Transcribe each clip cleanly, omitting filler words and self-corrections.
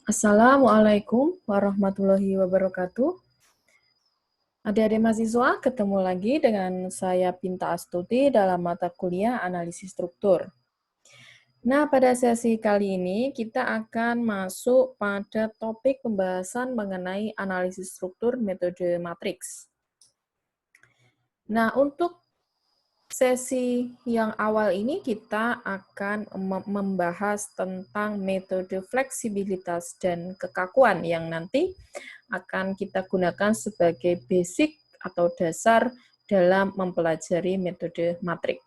Assalamualaikum warahmatullahi wabarakatuh. Adik-adik mahasiswa, ketemu lagi dengan saya Pinta Astuti dalam mata kuliah analisis struktur. Nah, pada sesi kali ini kita akan masuk pada topik pembahasan mengenai analisis struktur metode matriks. Nah, untuk sesi yang awal ini kita akan membahas tentang metode fleksibilitas dan kekakuan yang nanti akan kita gunakan sebagai basic atau dasar dalam mempelajari metode matrik.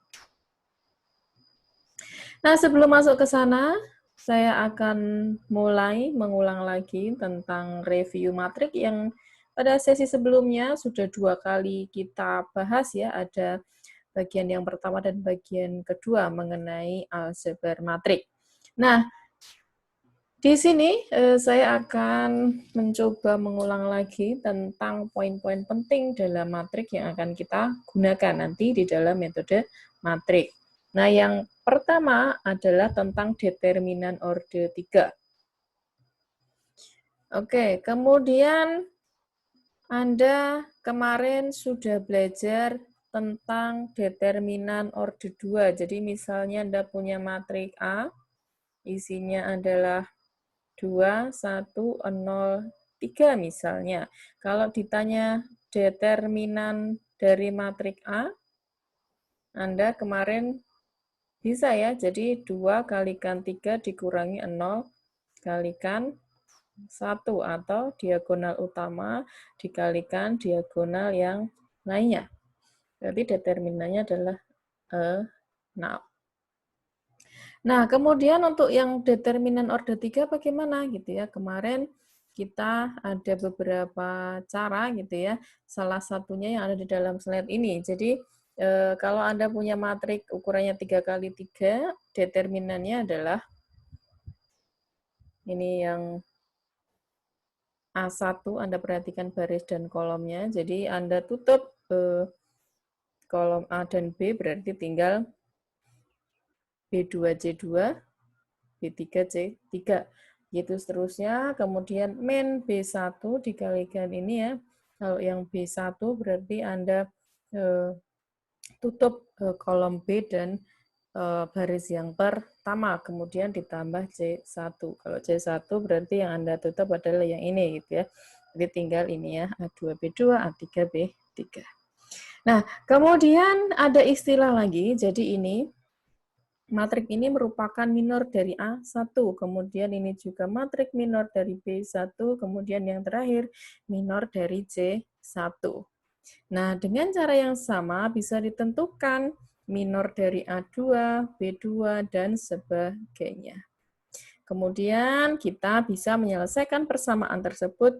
Nah, sebelum masuk ke sana, saya akan mulai mengulang lagi tentang review matrik yang pada sesi sebelumnya sudah 2 kali kita bahas ya, ada bagian yang pertama dan bagian kedua mengenai aljabar matrik. Nah, di sini saya akan mencoba mengulang lagi tentang poin-poin penting dalam matrik yang akan kita gunakan nanti di dalam metode matrik. Nah, yang pertama adalah tentang determinan orde 3. Oke, kemudian Anda kemarin sudah belajar tentang determinan orde 2. Jadi misalnya Anda punya matrik A, isinya adalah 2, 1, 0, 3 misalnya. Kalau ditanya determinan dari matrik A, Anda kemarin bisa ya, jadi 2 kalikan 3 dikurangi 0 kalikan 1, atau diagonal utama dikalikan diagonal yang lainnya. Berarti determinannya adalah 0. Nah, kemudian untuk yang determinan orde 3 bagaimana gitu ya. Kemarin kita ada beberapa cara gitu ya. Salah satunya yang ada di dalam slide ini. Jadi kalau Anda punya matrik ukurannya 3 kali 3, determinannya adalah ini yang A1, Anda perhatikan baris dan kolomnya. Jadi Anda tutup kolom A dan B, berarti tinggal B2C2, B3C3. Gitu seterusnya. Kemudian min B1 dikalikan ini ya. Kalau yang B1 berarti Anda tutup kolom B dan baris yang pertama, kemudian ditambah C1. Kalau C1 berarti yang Anda tutup adalah yang ini gitu ya. Jadi tinggal ini ya, A2B2, A3B3. Nah, kemudian ada istilah lagi, jadi ini matrik ini merupakan minor dari A1, kemudian ini juga matrik minor dari B1, kemudian yang terakhir minor dari C1. Nah, dengan cara yang sama bisa ditentukan minor dari A2, B2, dan sebagainya. Kemudian kita bisa menyelesaikan persamaan tersebut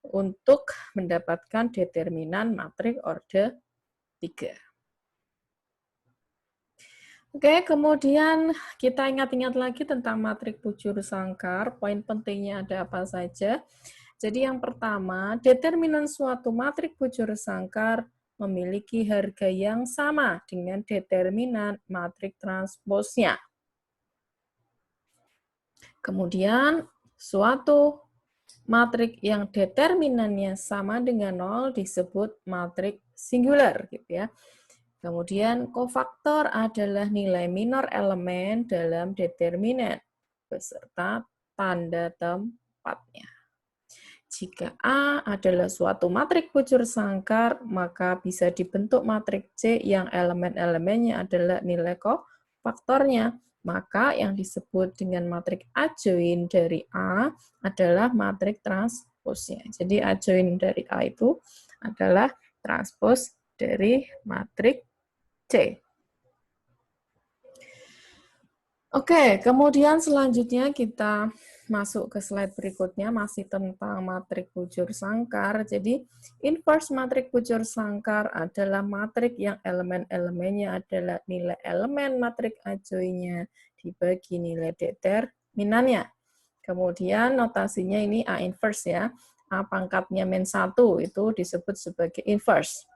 untuk mendapatkan determinan matrik orde 3. Oke, kemudian kita ingat-ingat lagi tentang matrik bujur sangkar. Poin pentingnya ada apa saja? Jadi yang pertama, determinan suatu matrik bujur sangkar memiliki harga yang sama dengan determinan matrik transposnya. Kemudian, suatu matrik yang determinannya sama dengan 0 disebut matrik singular, gitu ya. Kemudian, kofaktor adalah nilai minor elemen dalam determinan beserta tanda tempatnya. Jika A adalah suatu matrik bujur sangkar, maka bisa dibentuk matrik C yang elemen-elemennya adalah nilai kofaktornya. Maka yang disebut dengan matrik adjoin dari A adalah matrik transposnya. Jadi adjoin dari A itu adalah transpos dari matrik C. Oke, kemudian selanjutnya kita masuk ke slide berikutnya, masih tentang matrik bujur sangkar. Jadi, inverse matrik bujur sangkar adalah matrik yang elemen-elemennya adalah nilai elemen matrik adjoinnya dibagi nilai determinannya. Kemudian notasinya ini A inverse ya. A pangkatnya min 1 itu disebut sebagai inverse.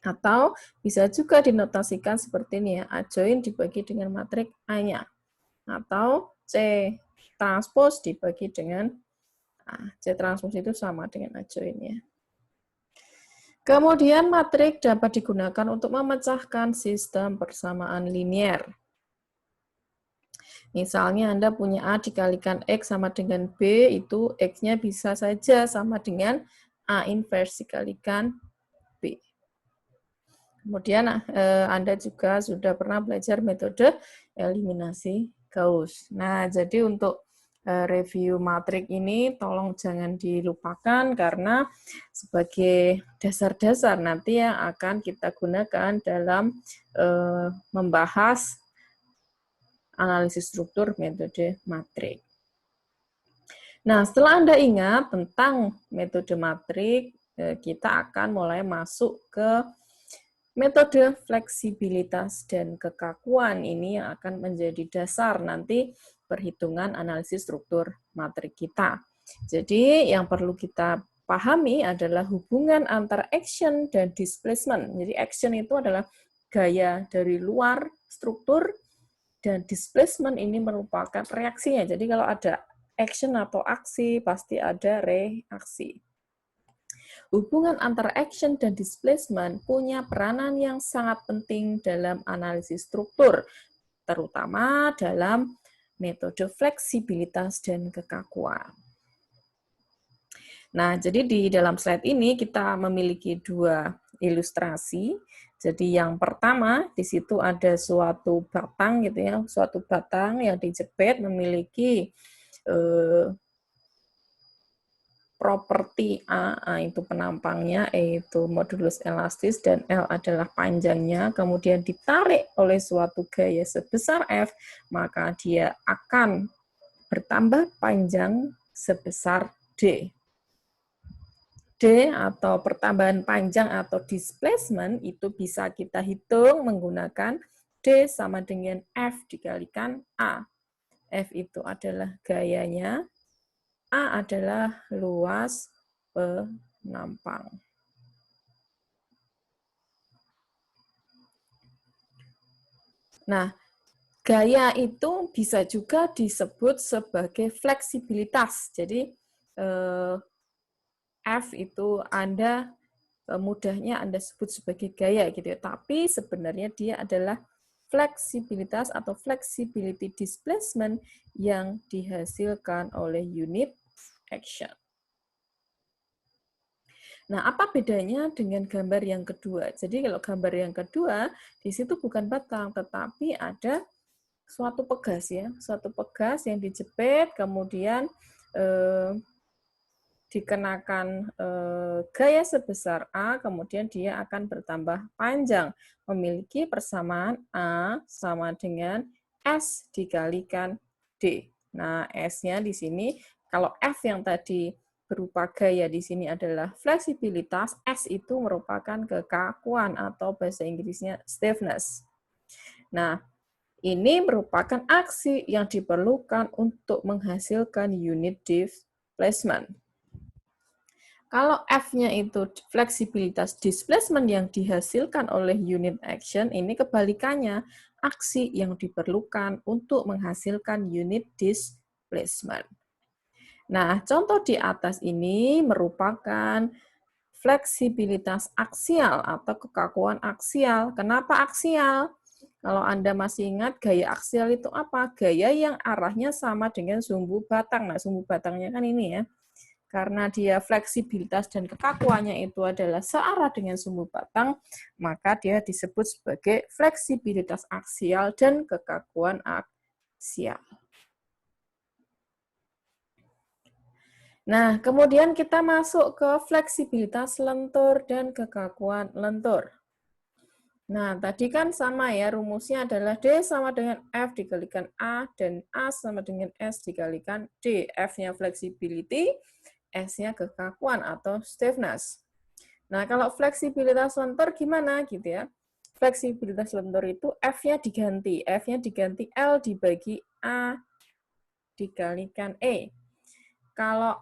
Atau bisa juga dinotasikan seperti ini ya, adjoin dibagi dengan matrik A-nya. Atau C transpose dibagi dengan A. C transpose itu sama dengan A join-nya. Kemudian matrik dapat digunakan untuk memecahkan sistem persamaan linier. Misalnya Anda punya A dikalikan X sama dengan B, itu X-nya bisa saja sama dengan A inverse dikalikan B. Kemudian Anda juga sudah pernah belajar metode eliminasi Gauss. Nah, jadi untuk review matrik ini tolong jangan dilupakan karena sebagai dasar-dasar nanti yang akan kita gunakan dalam membahas analisis struktur metode matrik. Nah, setelah Anda ingat tentang metode matrik, kita akan mulai masuk ke metode fleksibilitas dan kekakuan. Ini yang akan menjadi dasar nanti perhitungan analisis struktur matrik kita. Jadi, yang perlu kita pahami adalah hubungan antara action dan displacement. Jadi, action itu adalah gaya dari luar struktur, dan displacement ini merupakan reaksinya. Jadi, kalau ada action atau aksi, pasti ada reaksi. Hubungan antara action dan displacement punya peranan yang sangat penting dalam analisis struktur, terutama dalam metode fleksibilitas dan kekakuan. Nah, jadi di dalam slide ini kita memiliki dua ilustrasi. Jadi yang pertama, di situ ada suatu batang gitu ya, suatu batang yang dijepit memiliki properti A itu penampangnya, E itu modulus elastis, dan L adalah panjangnya, kemudian ditarik oleh suatu gaya sebesar F, maka dia akan bertambah panjang sebesar D. D atau pertambahan panjang atau displacement itu bisa kita hitung menggunakan D sama dengan F dikalikan A. F itu adalah gayanya, A adalah luas penampang. Nah, gaya itu bisa juga disebut sebagai fleksibilitas. Jadi, F itu Anda mudahnya Anda sebut sebagai gaya gitu ya. Tapi sebenarnya dia adalah fleksibilitas atau flexibility displacement yang dihasilkan oleh unit action. Nah, apa bedanya dengan gambar yang kedua? Jadi kalau gambar yang kedua, di situ bukan batang, tetapi ada suatu pegas ya, suatu pegas yang dijepit, kemudian dikenakan gaya sebesar A, kemudian dia akan bertambah panjang, memiliki persamaan A sama dengan S dikalikan D. Nah, S-nya di sini, kalau F yang tadi berupa gaya di sini adalah fleksibilitas, S itu merupakan kekakuan atau bahasa Inggrisnya stiffness. Nah, ini merupakan aksi yang diperlukan untuk menghasilkan unit displacement. Kalau F-nya itu fleksibilitas displacement yang dihasilkan oleh unit action, ini kebalikannya, aksi yang diperlukan untuk menghasilkan unit displacement. Nah, contoh di atas ini merupakan fleksibilitas aksial atau kekakuan aksial. Kenapa aksial? Kalau Anda masih ingat, gaya aksial itu apa? Gaya yang arahnya sama dengan sumbu batang. Nah, sumbu batangnya kan ini ya. Karena dia fleksibilitas dan kekakuannya itu adalah searah dengan sumbu batang, maka dia disebut sebagai fleksibilitas aksial dan kekakuan aksial. Nah, kemudian kita masuk ke fleksibilitas lentur dan kekakuan lentur. Nah, tadi kan sama ya, rumusnya adalah D sama dengan F dikalikan A, dan A sama dengan S dikalikan D. F-nya flexibility, S-nya kekakuan atau stiffness. Nah, kalau fleksibilitas lentur gimana gitu ya? Fleksibilitas lentur itu F-nya diganti. F-nya diganti L dibagi A dikalikan E. Kalau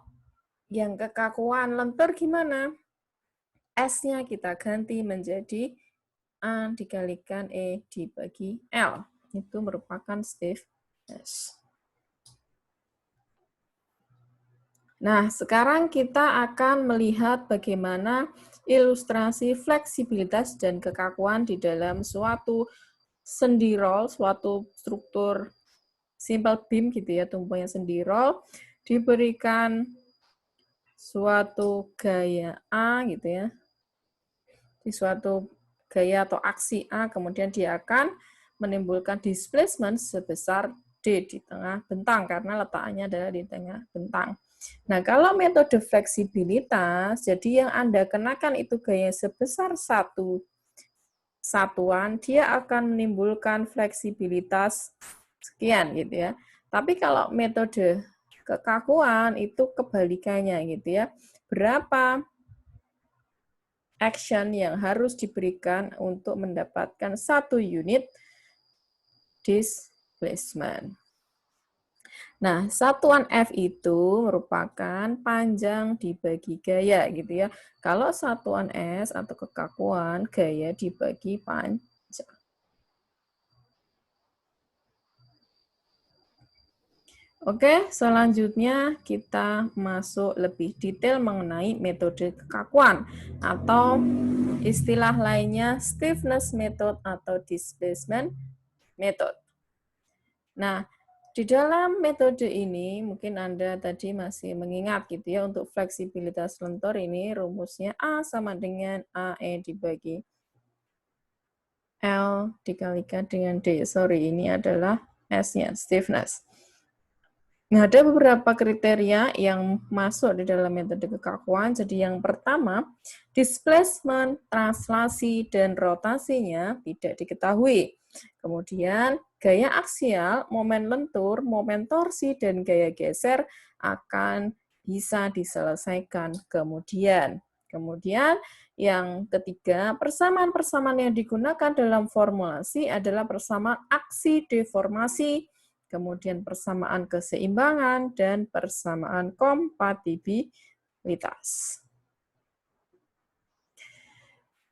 yang kekakuan lentur gimana? S-nya kita ganti menjadi A dikalikan E dibagi L. Itu merupakan stiffness. Nah, sekarang kita akan melihat bagaimana ilustrasi fleksibilitas dan kekakuan di dalam suatu sendirol, suatu struktur simple beam gitu ya, tumpunya sendirol, diberikan suatu gaya A gitu ya, di suatu gaya atau aksi A, kemudian dia akan menimbulkan displacement sebesar D di tengah bentang, karena letaknya adalah di tengah bentang. Nah, kalau metode fleksibilitas, jadi yang Anda kenakan itu gaya sebesar satu satuan, dia akan menimbulkan fleksibilitas sekian gitu ya. Tapi kalau metode kekakuan itu kebalikannya gitu ya. Berapa action yang harus diberikan untuk mendapatkan satu unit displacement. Nah, satuan F itu merupakan panjang dibagi gaya gitu ya. Kalau satuan S atau kekakuan, gaya dibagi panjang. Oke, selanjutnya kita masuk lebih detail mengenai metode kekakuan atau istilah lainnya stiffness method atau displacement method. Nah, di dalam metode ini mungkin Anda tadi masih mengingat gitu ya, untuk fleksibilitas lentor ini rumusnya A sama dengan AE dibagi L dikalikan dengan D. Sorry, ini adalah S-nya, stiffness. Nah, ada beberapa kriteria yang masuk di dalam metode kekakuan. Jadi yang pertama, displacement, translasi, dan rotasinya tidak diketahui. Kemudian, gaya aksial, momen lentur, momen torsi, dan gaya geser akan bisa diselesaikan kemudian. Kemudian, yang ketiga, persamaan-persamaan yang digunakan dalam formulasi adalah persamaan aksi deformasi, kemudian persamaan keseimbangan, dan persamaan kompatibilitas.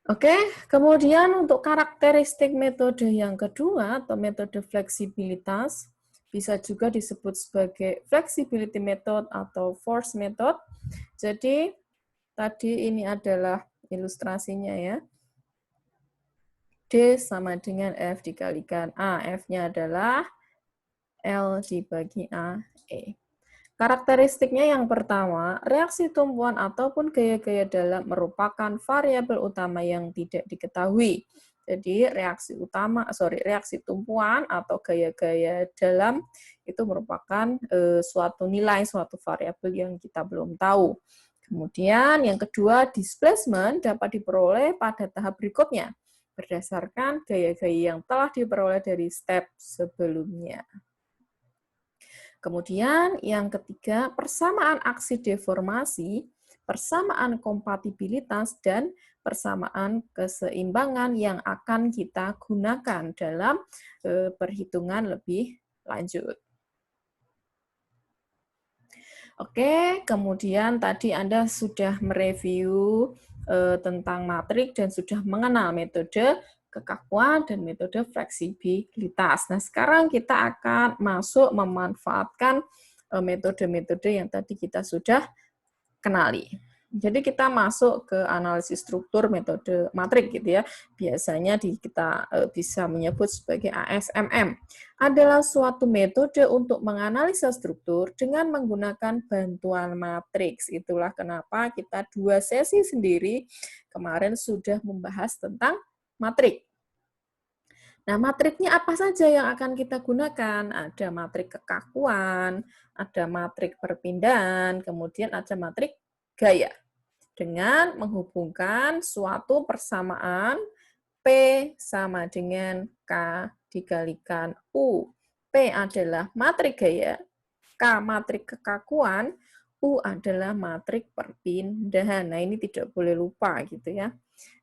Oke, kemudian untuk karakteristik metode yang kedua atau metode fleksibilitas, bisa juga disebut sebagai flexibility method atau force method. Jadi, tadi ini adalah ilustrasinya ya. D sama dengan F dikalikan A. F-nya adalah L dibagi A, E. Karakteristiknya yang pertama, reaksi tumpuan ataupun gaya-gaya dalam merupakan variabel utama yang tidak diketahui. Jadi reaksi tumpuan atau gaya-gaya dalam itu merupakan suatu nilai, suatu variabel yang kita belum tahu. Kemudian yang kedua, displacement dapat diperoleh pada tahap berikutnya berdasarkan gaya-gaya yang telah diperoleh dari step sebelumnya. Kemudian yang ketiga, persamaan aksi deformasi, persamaan kompatibilitas, dan persamaan keseimbangan yang akan kita gunakan dalam perhitungan lebih lanjut. Oke, kemudian tadi Anda sudah mereview tentang matrik dan sudah mengenal metode kekakuan dan metode fleksibilitas. Nah, sekarang kita akan masuk memanfaatkan metode-metode yang tadi kita sudah kenali. Jadi kita masuk ke analisis struktur metode matrik gitu ya. Biasanya kita bisa menyebut sebagai ASMM. Adalah suatu metode untuk menganalisa struktur dengan menggunakan bantuan matriks. Itulah kenapa kita 2 sesi sendiri kemarin sudah membahas tentang matrik. Nah, matriknya apa saja yang akan kita gunakan? Ada matrik kekakuan, ada matrik perpindahan, kemudian ada matrik gaya. Dengan menghubungkan suatu persamaan P sama dengan K dikalikan U. P adalah matrik gaya, K matrik kekakuan, U adalah matrik perpindahan. Nah, ini tidak boleh lupa gitu ya.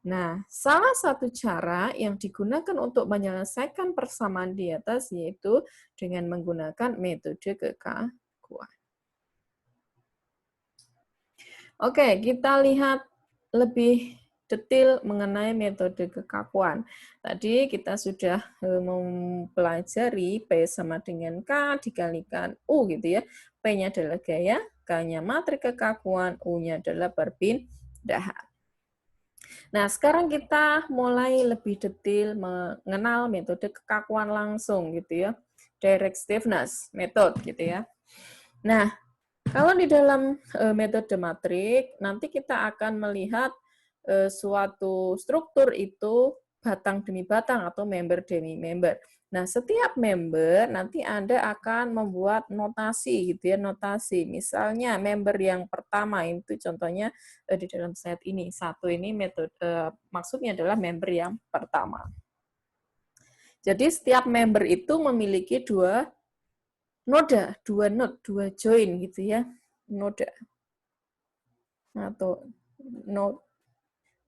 Nah, salah satu cara yang digunakan untuk menyelesaikan persamaan di atas yaitu dengan menggunakan metode kekakuan. Oke, kita lihat lebih detail mengenai metode kekakuan. Tadi kita sudah mempelajari P sama dengan K dikalikan U gitu ya. P-nya adalah gaya, K-nya matrik kekakuan, U-nya adalah perpindahan. Nah, sekarang kita mulai lebih detail mengenal metode kekakuan langsung gitu ya. Direct stiffness method gitu ya. Nah, kalau di dalam metode matrik, nanti kita akan melihat suatu struktur itu batang demi batang atau member demi member. Nah, setiap member nanti Anda akan membuat notasi gitu ya, notasi. Misalnya member yang pertama itu contohnya di dalam slide ini. Satu ini metode maksudnya adalah member yang pertama. Jadi setiap member itu memiliki dua noda, dua node, dua join gitu ya. Noda atau node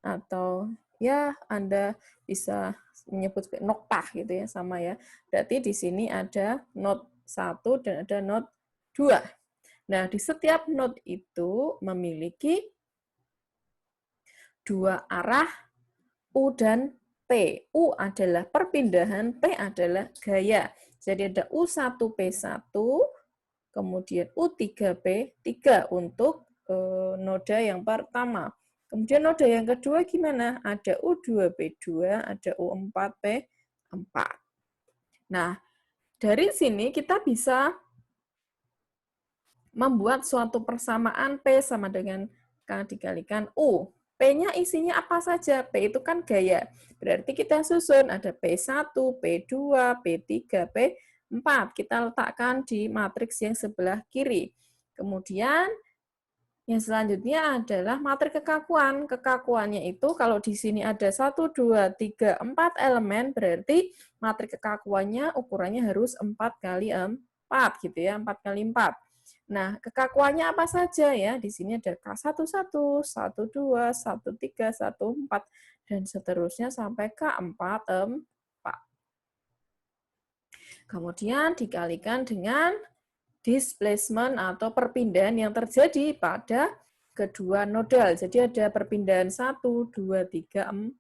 atau ya Anda bisa menyebut sebagai noktah gitu ya, sama ya. Berarti di sini ada node 1 dan ada node 2. Nah, di setiap node itu memiliki dua arah U dan P. U adalah perpindahan, P adalah gaya. Jadi ada U1P1, kemudian U3P3 untuk noda yang pertama. Kemudian noda yang kedua gimana? Ada U2P2, ada U4P4. Nah, dari sini kita bisa membuat suatu persamaan P sama dengan K dikalikan U. P-nya isinya apa saja? P itu kan gaya. Berarti kita susun ada P1, P2, P3, P4. Kita letakkan di matriks yang sebelah kiri. Kemudian yang selanjutnya adalah matrik kekakuan. Kekakuannya itu kalau di sini ada 1, 2, 3, 4 elemen, berarti matrik kekakuannya ukurannya harus 4 kali 4 gitu ya, 4 kali 4. Nah, kekakuannya apa saja ya? Di sini ada K11, 12, 13, 14, dan seterusnya sampai K44. Kemudian dikalikan dengan displacement atau perpindahan yang terjadi pada kedua nodal. Jadi ada perpindahan 1, 2, 3, 4.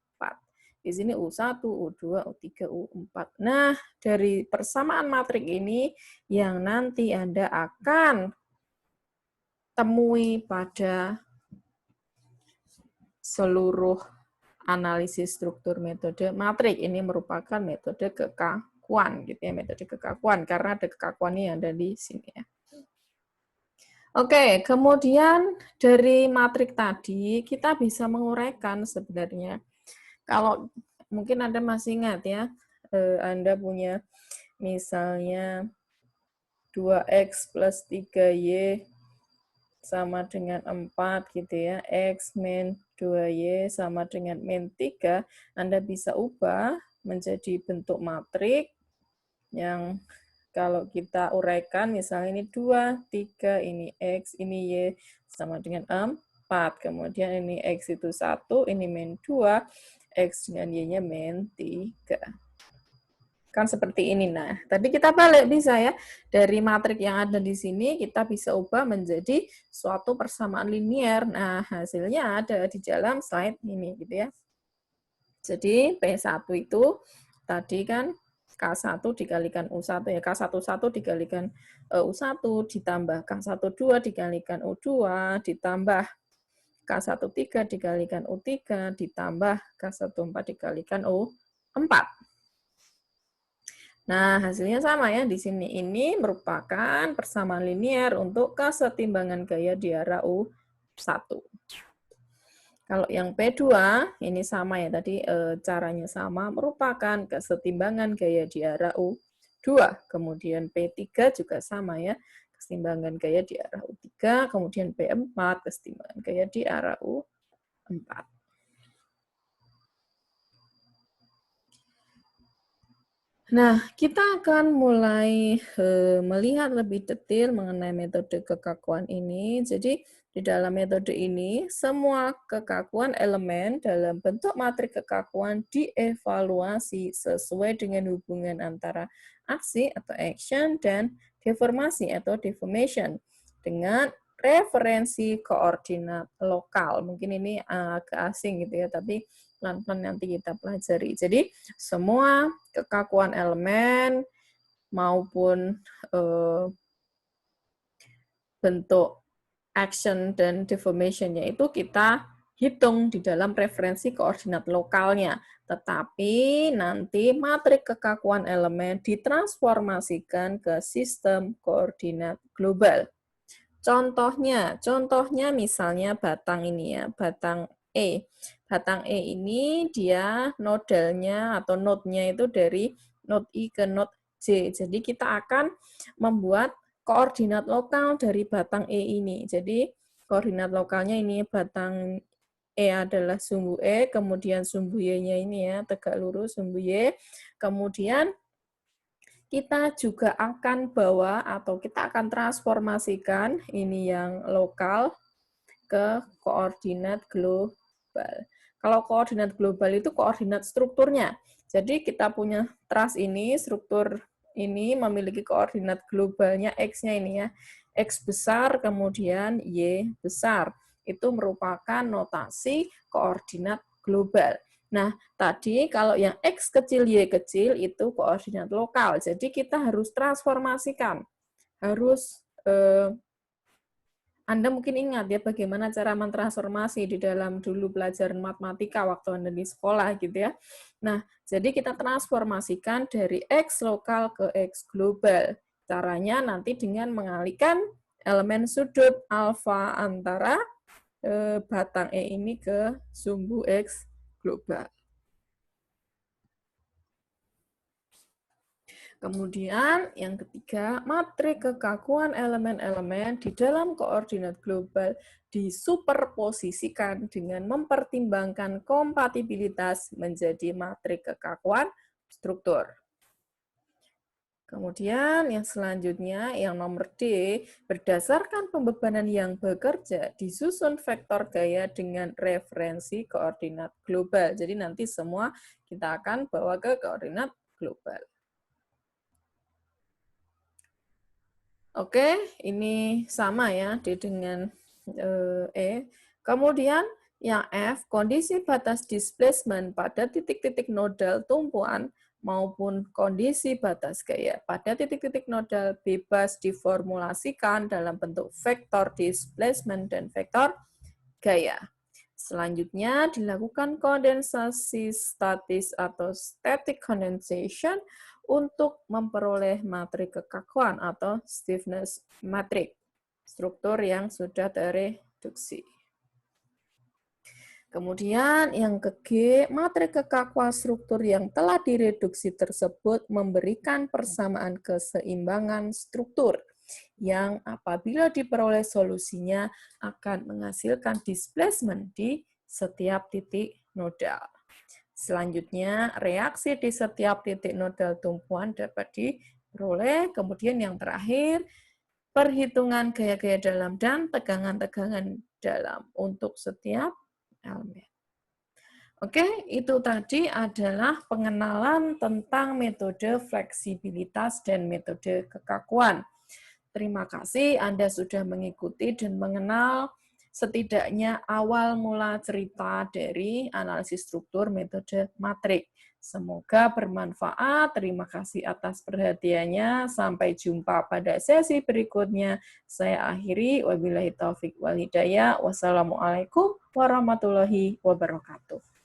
Di sini U1, U2, U3, U4. Nah, dari persamaan matrik ini yang nanti Anda akan temui pada seluruh analisis struktur metode matrik. Ini merupakan metode kekakuan gitu ya, metode kekakuan karena ada kekakuannya yang ada di sini ya. Oke, kemudian dari matrik tadi kita bisa menguraikan sebenarnya. Kalau mungkin Anda masih ingat ya, Anda punya misalnya 2x plus 3y sama dengan 4 gitu ya, x min 2y sama dengan min 3, Anda bisa ubah menjadi bentuk matrik yang kalau kita uraikan, misalnya ini 2, 3, ini x, ini y, sama dengan 4. Kemudian ini x itu 1, ini min 2, x dengan y-nya min 3. Kan seperti ini. Nah, tadi kita balik bisa ya. Dari matrik yang ada di sini, kita bisa ubah menjadi suatu persamaan linier. Nah, hasilnya ada di dalam slide ini gitu ya. Jadi, P1 itu tadi kan K1 dikalikan U1 ya, K11 dikalikan U1 ditambah K12 dikalikan U2 ditambah K13 dikalikan U3 ditambah K14 dikalikan U4. Nah, hasilnya sama ya di sini. Ini merupakan persamaan linier untuk kesetimbangan gaya di arah U1. Kalau yang P2, ini sama ya, tadi caranya sama, merupakan kesetimbangan gaya di arah U2. Kemudian P3 juga sama ya, kesetimbangan gaya di arah U3. Kemudian P4, kesetimbangan gaya di arah U4. Nah, kita akan mulai melihat lebih detail mengenai metode kekakuan ini. Jadi, di dalam metode ini, semua kekakuan elemen dalam bentuk matrik kekakuan dievaluasi sesuai dengan hubungan antara aksi atau action dan deformasi atau deformation dengan referensi koordinat lokal. Mungkin ini agak asing gitu ya, tapi pelan-pelan nanti kita pelajari. Jadi, semua kekakuan elemen maupun bentuk action dan deformation-nya itu kita hitung di dalam referensi koordinat lokalnya. Tetapi nanti matrik kekakuan elemen ditransformasikan ke sistem koordinat global. Contohnya misalnya batang ini ya, batang E. Batang E ini dia nodalnya atau node-nya itu dari node I ke node J. Jadi kita akan membuat koordinat lokal dari batang E ini. Jadi koordinat lokalnya ini batang E adalah sumbu E, kemudian sumbu Y-nya ini ya, tegak lurus sumbu Y. Kemudian kita juga akan bawa atau kita akan transformasikan ini yang lokal ke koordinat global. Kalau koordinat global itu koordinat strukturnya. Jadi kita punya truss ini, struktur ini memiliki koordinat globalnya X-nya ini ya. X besar, kemudian Y besar. Itu merupakan notasi koordinat global. Nah, tadi kalau yang X kecil, Y kecil itu koordinat lokal. Jadi kita harus transformasikan. Harus Anda mungkin ingat ya bagaimana cara mentransformasi di dalam dulu pelajaran matematika waktu Anda di sekolah gitu ya. Nah, jadi kita transformasikan dari X lokal ke X global. Caranya nanti dengan mengalihkan elemen sudut alfa antara batang E ini ke sumbu X global. Kemudian yang ketiga, matrik kekakuan elemen-elemen di dalam koordinat global disuperposisikan dengan mempertimbangkan kompatibilitas menjadi matrik kekakuan struktur. Kemudian yang selanjutnya, yang nomor D, berdasarkan pembebanan yang bekerja, disusun vektor gaya dengan referensi koordinat global. Jadi nanti semua kita akan bawa ke koordinat global. Oke, ini sama ya, D dengan E. Kemudian yang F, kondisi batas displacement pada titik-titik nodal tumpuan maupun kondisi batas gaya pada titik-titik nodal bebas diformulasikan dalam bentuk vektor displacement dan vektor gaya. Selanjutnya dilakukan kondensasi statis atau static condensation untuk memperoleh matrik kekakuan atau stiffness matrix, struktur yang sudah tereduksi. Kemudian yang ke G, matrik kekakuan struktur yang telah direduksi tersebut memberikan persamaan keseimbangan struktur yang apabila diperoleh solusinya akan menghasilkan displacement di setiap titik nodal. Selanjutnya, reaksi di setiap titik nodal tumpuan dapat diperoleh. Kemudian yang terakhir, perhitungan gaya-gaya dalam dan tegangan-tegangan dalam untuk setiap elemen. Oke, itu tadi adalah pengenalan tentang metode fleksibilitas dan metode kekakuan. Terima kasih Anda sudah mengikuti dan mengenal setidaknya awal mula cerita dari analisis struktur metode matrik. Semoga bermanfaat. Terima kasih atas perhatiannya. Sampai jumpa pada sesi berikutnya. Saya akhiri. Wabillahi taufik wal hidayah. Wassalamualaikum warahmatullahi wabarakatuh.